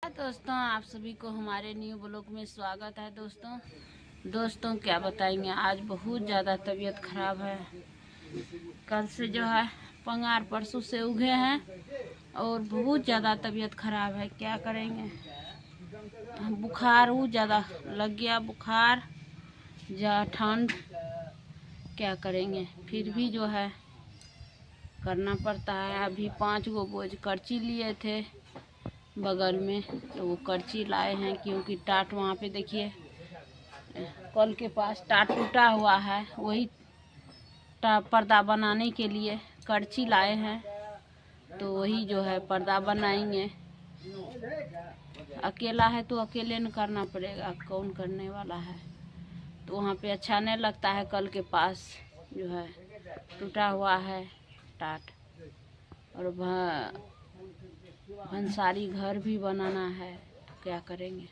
दोस्तों, आप सभी को हमारे न्यू ब्लॉग में स्वागत है। दोस्तों क्या बताएंगे, आज बहुत ज़्यादा तबीयत खराब है। कल से जो है पंगार परसों से उगे हैं और बहुत ज़्यादा तबीयत खराब है। क्या करेंगे, बुखार वो ज़्यादा लग गया, बुखार या ठंड, क्या करेंगे। फिर भी जो है करना पड़ता है। अभी 5 गो बोझ करची लिए थे बगल में, तो वो करची लाए हैं क्योंकि टाट वहाँ पे देखिए कल के पास टाट टूटा हुआ है। वही पर्दा बनाने के लिए करची लाए हैं, तो वही जो है पर्दा बनाएंगे। अकेला है तो अकेले न करना पड़ेगा, कौन करने वाला है। तो वहाँ पे अच्छा नहीं लगता है। कल के पास जो है टूटा हुआ है टाट, और भंसारी घर भी बनाना है। तो क्या करेंगे,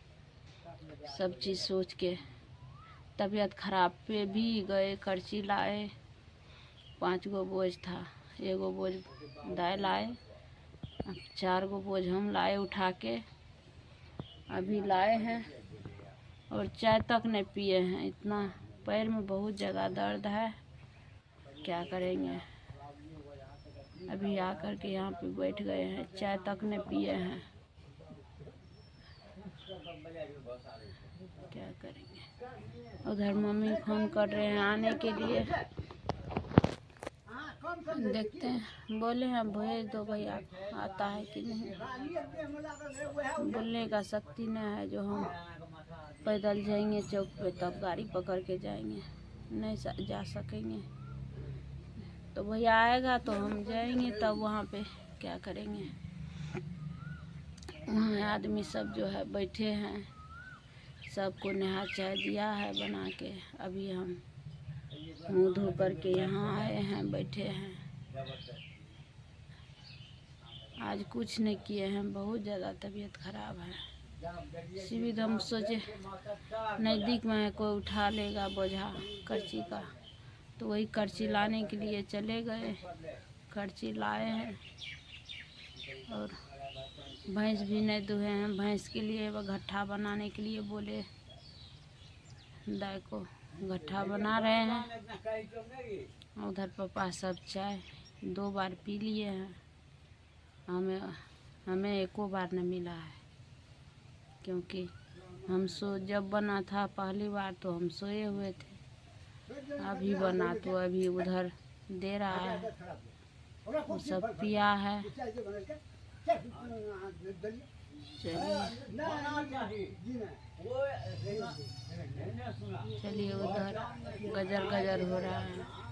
सब चीज़ सोच के तबीयत खराब पे भी गए, करची लाए। 5 गो बोझ था, 1 गो बोझ दाई लाए, 4 गो बोझ हम लाए उठा के। अभी लाए हैं और चाय तक नहीं पिए हैं। इतना पैर में बहुत ज़्यादा दर्द है, क्या करेंगे। अभी आकर के यहाँ पे बैठ गए हैं, चाय तक नहीं पिए हैं, क्या करेंगे। उधर मम्मी फोन कर रहे हैं आने के लिए, देखते हैं। बोले हैं भेज दो भैया, आता है कि नहीं। बोलने का शक्ति नहीं है। जो हम पैदल जाएंगे चौक पे तब गाड़ी पकड़ के जाएंगे, नहीं जा सकेंगे। तो भैया आएगा तो हम जाएंगे, तब वहाँ पे क्या करेंगे। वहाँ आदमी सब जो है बैठे हैं, सबको नहा चाय दिया है बना के। अभी हम मुँह धो करके यहाँ आए हैं, बैठे हैं। आज कुछ नहीं किए हैं, बहुत ज़्यादा तबीयत खराब है। सीधे हम सोचे नज़दीक में है, कोई उठा लेगा बोझा करची का, तो वही करची लाने के लिए चले गए। करची लाए हैं और भैंस भी नहीं दुहे हैं। भैंस के लिए वो घट्ठा बनाने के लिए बोले दाई को, घट्ठा बना रहे हैं। उधर पापा सब चाय 2 बार पी लिए हैं। हमें एको बार न मिला है, क्योंकि हम जब बना था पहली बार तो हम सोए हुए थे। अभी बना तो अभी उधर दे रहा है, वो सब पिया है। चलिए उधर गजर गजर हो रहा है।